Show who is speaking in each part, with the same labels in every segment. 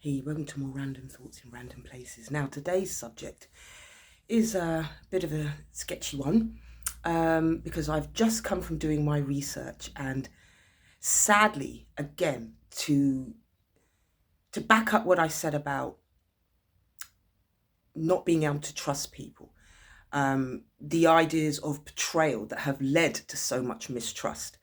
Speaker 1: Hey, welcome to more random thoughts in random places. Now, today's subject is a bit of a sketchy one because I've just come from doing my research, and sadly, again, to back up what I said about not being able to trust people, the ideas of betrayal that have led to so much mistrust.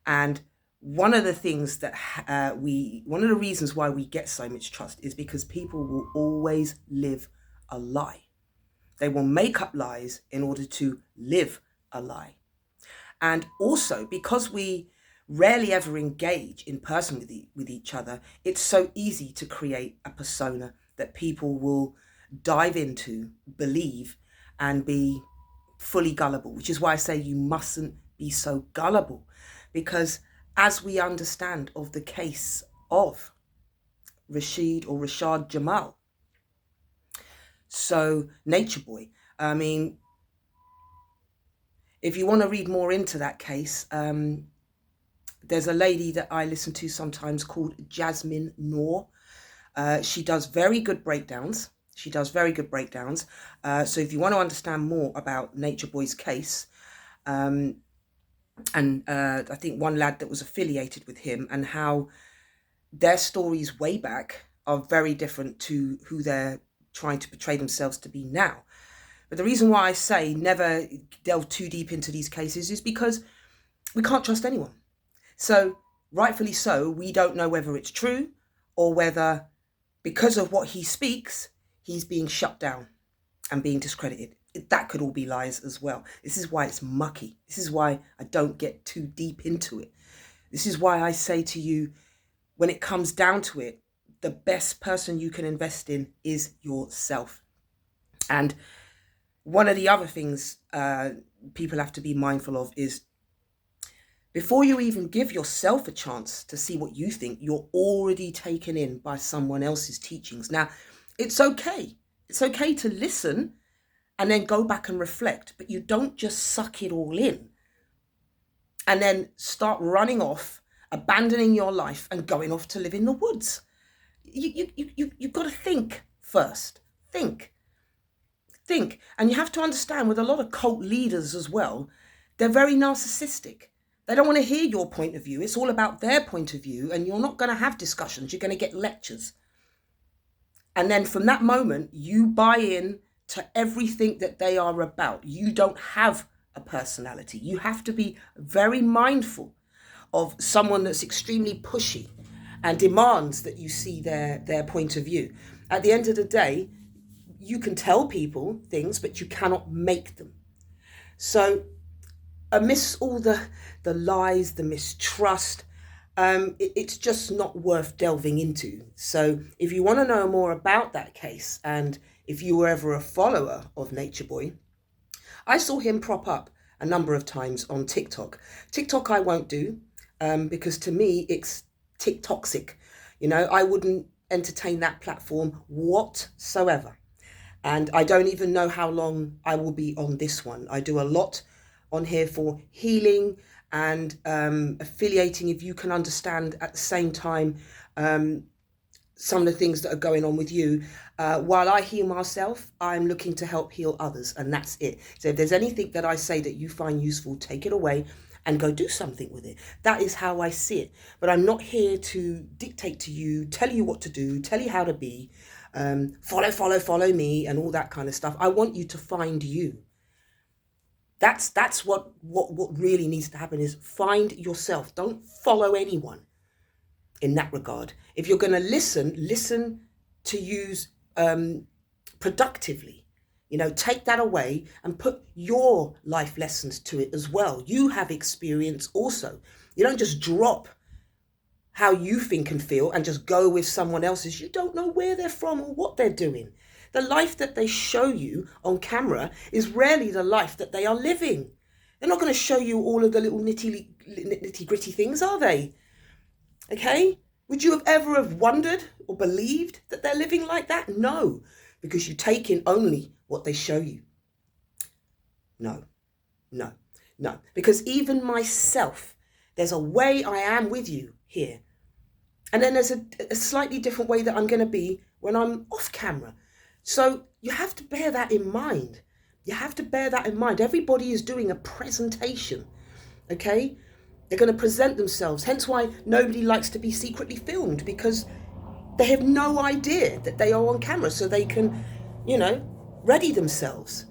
Speaker 1: And one of the things that one of the reasons why we get so much trust is because people will always live a lie. They will make up lies in order to live a lie. And also because we rarely ever engage in person with each other, it's so easy to create a persona that people will dive into, believe, and be fully gullible, which is why I say you mustn't be so gullible. Because as we understand of the case of Rashad Jamal, so Nature Boy, I mean, if you want to read more into that case, there's a lady that I listen to sometimes called Jasmine Noor. She does very good breakdowns. So if you want to understand more about Nature Boy's case, and I think one lad that was affiliated with him, and how their stories way back are very different to who they're trying to portray themselves to be now. But the reason why I say never delve too deep into these cases is because we can't trust anyone. So rightfully so, we don't know whether it's true or whether because of what he speaks, he's being shut down and being discredited. That could all be lies as well. This is why it's mucky. This is why I don't get too deep into it. This is why I say to you, when it comes down to it, the best person you can invest in is yourself. And one of the other things people have to be mindful of is before you even give yourself a chance to see what you think, you're already taken in by someone else's teachings. Now, it's okay. It's okay to listen and then go back and reflect, but you don't just suck it all in and then start running off, abandoning your life and going off to live in the woods. You've got to think first. Think. And you have to understand with a lot of cult leaders as well, they're very narcissistic. They don't want to hear your point of view. It's all about their point of view, and you're not going to have discussions. You're going to get lectures. And then from that moment, you buy in to everything that they are about. You don't have a personality. You have to be very mindful of someone that's extremely pushy and demands that you see their point of view. At the end of the day, you can tell people things, but you cannot make them. So amidst all the lies, the mistrust, it's just not worth delving into. So if you want to know more about that case, and if you were ever a follower of Nature Boy, I saw him prop up a number of times on TikTok. TikTok I won't do because to me it's TikToxic. I wouldn't entertain that platform whatsoever. And I don't even know how long I will be on this one. I do a lot on here for healing and affiliating, if you can understand at the same time some of the things that are going on with you. While I heal myself, I'm looking to help heal others, and that's it. So if there's anything that I say that you find useful, take it away and go do something with it. That is how I see it. But I'm not here to dictate to you, tell you what to do, tell you how to be, follow me and all that kind of stuff. I want you to find you. That's what really needs to happen, is find yourself. Don't follow anyone in that regard. If you're going to listen to use productively. Take that away and put your life lessons to it as well. You have experience also. You don't just drop how you think and feel and just go with someone else's. You don't know where they're from or what they're doing. The life that they show you on camera is rarely the life that they are living. They're not going to show you all of the little nitty gritty things, are they? Okay? Would you have ever wondered or believed that they're living like that? No, because you take in only what they show you. No. Because even myself, there's a way I am with you here. And then there's a slightly different way that I'm going to be when I'm off camera. So you have to bear that in mind. You have to bear that in mind. Everybody is doing a presentation, okay? They're going to present themselves. Hence why nobody likes to be secretly filmed, because they have no idea that they are on camera, so they can, ready themselves.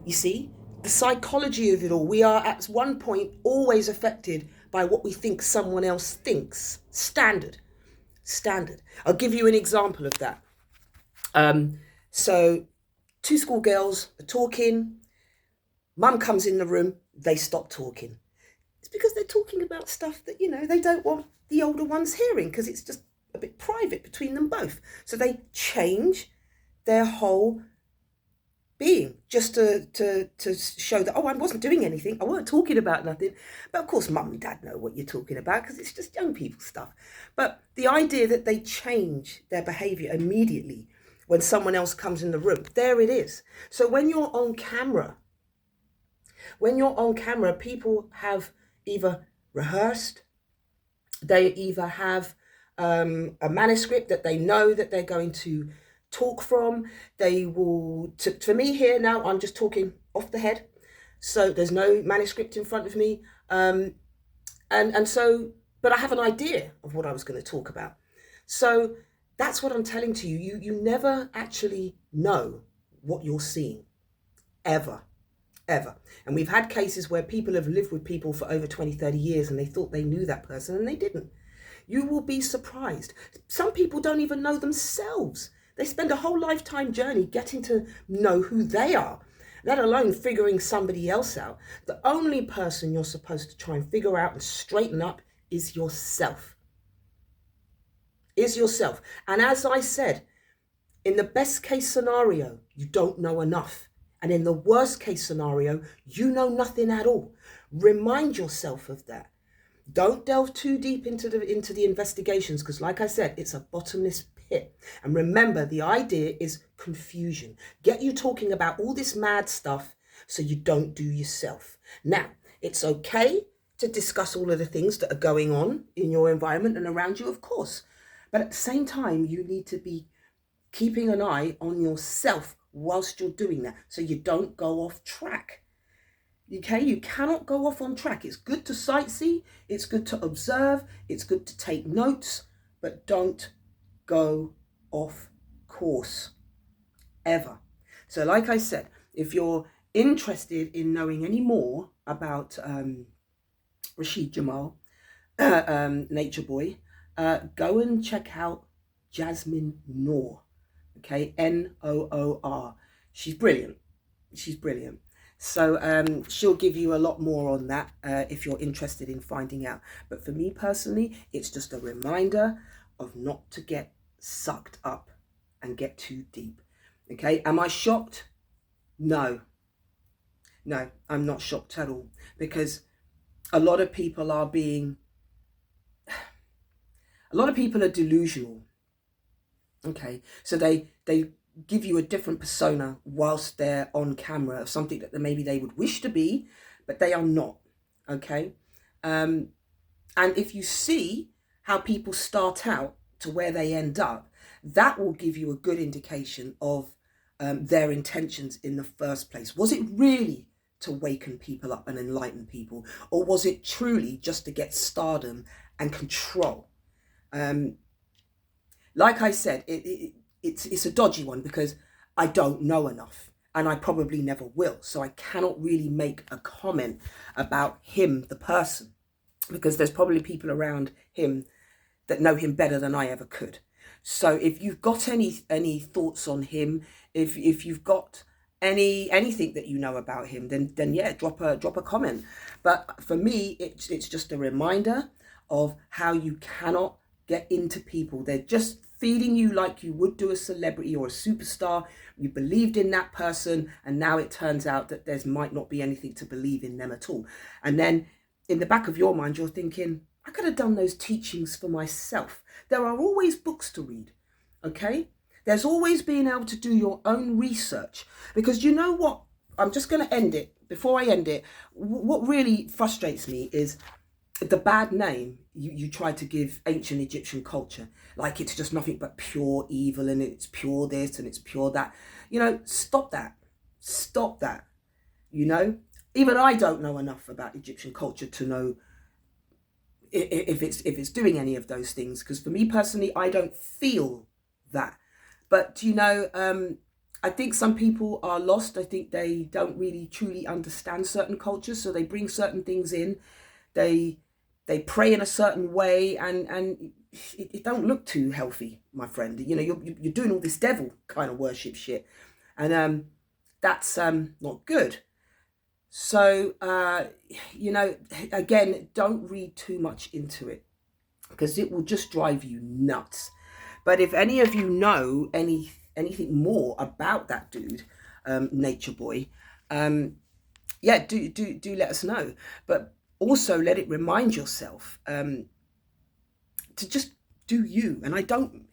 Speaker 1: You see, the psychology of it all. We are at one point always affected by what we think someone else thinks. Standard. I'll give you an example of that. So two schoolgirls are talking. Mum comes in the room. They stop talking. It's because they're talking about stuff that, they don't want the older ones hearing, because it's just a bit private between them both. So they change their whole being just to show that, I wasn't doing anything. I weren't talking about nothing. But of course, mum and dad know what you're talking about, because it's just young people stuff. But the idea that they change their behavior immediately when someone else comes in the room, there it is. So when you're on camera, people have either rehearsed, they either have a manuscript that they know that they're going to talk from. They will, for me here now, I'm just talking off the head. So there's no manuscript in front of me. And so, but I have an idea of what I was going to talk about. So that's what I'm telling to you. You never actually know what you're seeing, ever. And we've had cases where people have lived with people for over 20, 30 years and they thought they knew that person and they didn't. You will be surprised. Some people don't even know themselves. They spend a whole lifetime journey getting to know who they are, let alone figuring somebody else out. The only person you're supposed to try and figure out and straighten up is yourself. And as I said, in the best case scenario, you don't know enough. And in the worst case scenario, you know nothing at all. Remind yourself of that. Don't delve too deep into the investigations, because like I said, it's a bottomless pit. And remember, the idea is confusion. Get you talking about all this mad stuff so you don't do yourself. Now, it's okay to discuss all of the things that are going on in your environment and around you, of course. But at the same time, you need to be keeping an eye on yourself whilst you're doing that, so you don't go off track. Okay, you cannot go off on track. It's good to sightsee, it's good to observe, it's good to take notes, but don't go off course, ever. So like I said, if you're interested in knowing any more about Rashid Jamal, Nature Boy, go and check out Jasmine Noor. Okay, Noor. She's brilliant. So she'll give you a lot more on that if you're interested in finding out. But for me personally, it's just a reminder of not to get sucked up and get too deep. Okay, am I shocked? No, I'm not shocked at all, because a lot of people are delusional. Okay, so they give you a different persona whilst they're on camera of something that maybe they would wish to be, but they are not. Okay, and if you see how people start out to where they end up, that will give you a good indication of their intentions in the first place. Was it really to waken people up and enlighten people, or was it truly just to get stardom and control? Like I said, it's a dodgy one, because I don't know enough, and I probably never will. So I cannot really make a comment about him, the person, because there's probably people around him that know him better than I ever could. So if you've got any thoughts on him, if you've got anything that you know about him, then yeah, drop a comment. But for me, it's just a reminder of how you cannot get into people. They're just feeding you like you would do a celebrity or a superstar. You believed in that person, and now it turns out that there might not be anything to believe in them at all. And then in the back of your mind, you're thinking, I could have done those teachings for myself. There are always books to read, okay? There's always being able to do your own research, because you know what? I'm just going to end it. Before I end it, what really frustrates me is the bad name you try to give ancient Egyptian culture, like it's just nothing but pure evil and it's pure this and it's pure that. Stop that. Stop that. Even I don't know enough about Egyptian culture to know if it's doing any of those things, because for me personally, I don't feel that. But I think some people are lost. I think they don't really truly understand certain cultures, so they bring certain things in. They pray in a certain way, and it don't look too healthy, my friend. You're doing all this devil kind of worship shit, and that's not good. So again, don't read too much into it, because it will just drive you nuts. But if any of you know anything more about that dude, Nature Boy, yeah, do let us know. But also let it remind yourself to just do you. And I don't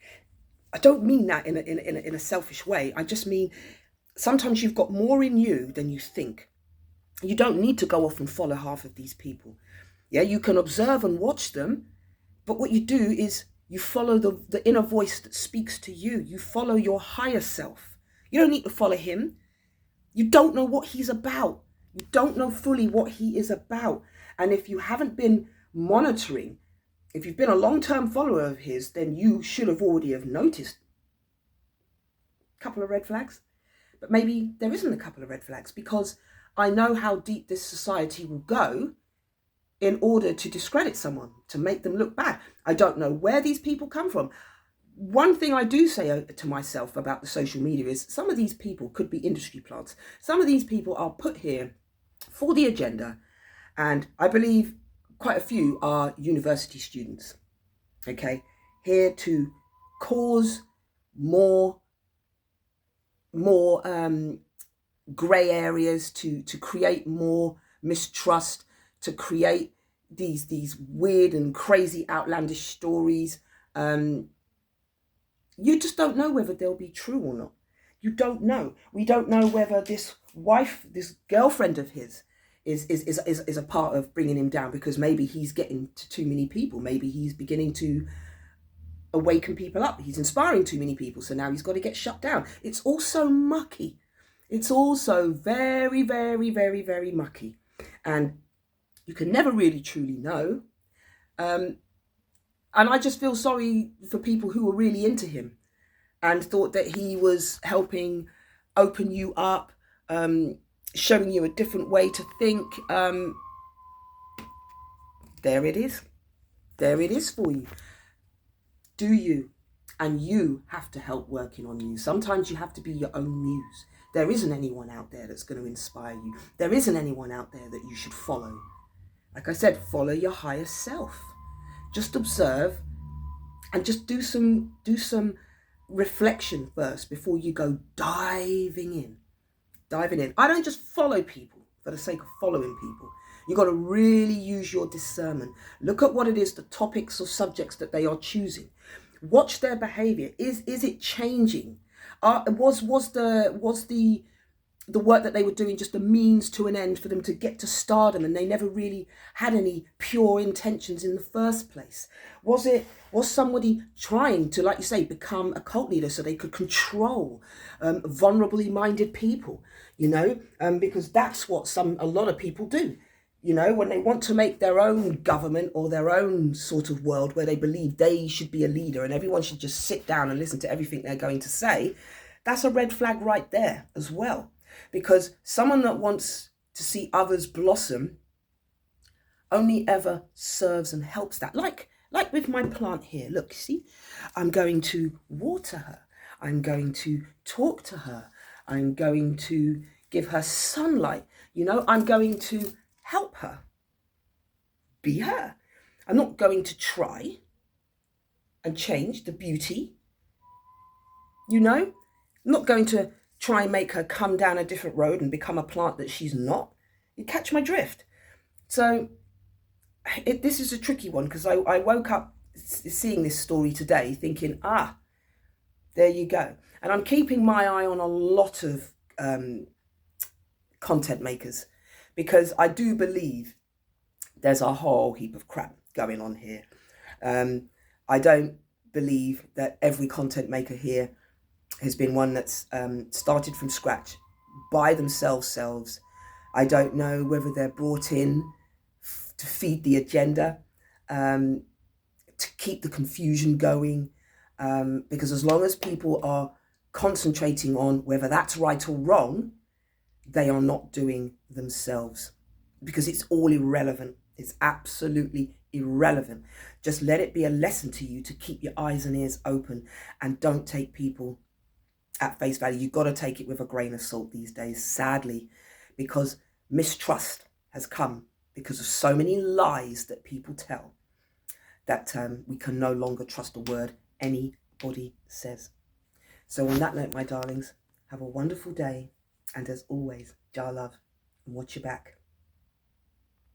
Speaker 1: mean that in a selfish way. I just mean sometimes you've got more in you than you think. You don't need to go off and follow half of these people. Yeah, you can observe and watch them, but what you do is you follow the inner voice that speaks to you. You follow your higher self. You don't need to follow him. You don't know what he's about. You don't know fully what he is about. And if you haven't been monitoring, if you've been a long-term follower of his, then you should have already have noticed a couple of red flags. But maybe there isn't a couple of red flags, because I know how deep this society will go in order to discredit someone, to make them look bad. I don't know where these people come from. One thing I do say to myself about the social media is some of these people could be industry plants. Some of these people are put here for the agenda, and I believe quite a few are university students, okay, here to cause more grey areas, to create more mistrust, to create these weird and crazy outlandish stories. You just don't know whether they'll be true or not. You don't know. We don't know whether this girlfriend of his is a part of bringing him down, because maybe he's getting to too many people. Maybe he's beginning to awaken people up. He's inspiring too many people, so now he's got to get shut down. It's also mucky. It's also very, very, very, very mucky. And you can never really truly know. And I just feel sorry for people who were really into him and thought that he was helping open you up, showing you a different way to think. There it is. There it is for you. Do you? And you have to help working on you. Sometimes you have to be your own muse. There isn't anyone out there that's going to inspire you. There isn't anyone out there that you should follow. Like I said, follow your higher self. Just observe and just do some reflection first before you go diving in. I don't just follow people for the sake of following people. You got to really use your discernment. Look at what it is, the topics or subjects that they are choosing. Watch their behavior. Is it changing? Was the work that they were doing just a means to an end for them to get to stardom, and they never really had any pure intentions in the first place? Was somebody trying to, like you say, become a cult leader so they could control vulnerably minded people? Because that's what a lot of people do. When they want to make their own government or their own sort of world where they believe they should be a leader and everyone should just sit down and listen to everything they're going to say, that's a red flag right there as well. Because someone that wants to see others blossom only ever serves and helps that. Like with my plant here. Look, see, I'm going to water her. I'm going to talk to her. I'm going to give her sunlight. I'm going to help her be her. I'm not going to try and change the beauty. I'm not going to try and make her come down a different road and become a plant that she's not. You catch my drift? So this is a tricky one, because I woke up seeing this story today thinking, there you go. And I'm keeping my eye on a lot of content makers, because I do believe there's a whole heap of crap going on here. I don't believe that every content maker here has been one that's started from scratch by themselves. I don't know whether they're brought in to feed the agenda, to keep the confusion going, because as long as people are concentrating on whether that's right or wrong, they are not doing themselves, because it's all irrelevant. It's absolutely irrelevant. Just let it be a lesson to you to keep your eyes and ears open, and don't take people at face value. You've got to take it with a grain of salt these days, sadly, because mistrust has come because of so many lies that people tell, that we can no longer trust a word anybody says. So on that note, my darlings, have a wonderful day. And as always, jar love and watch your back.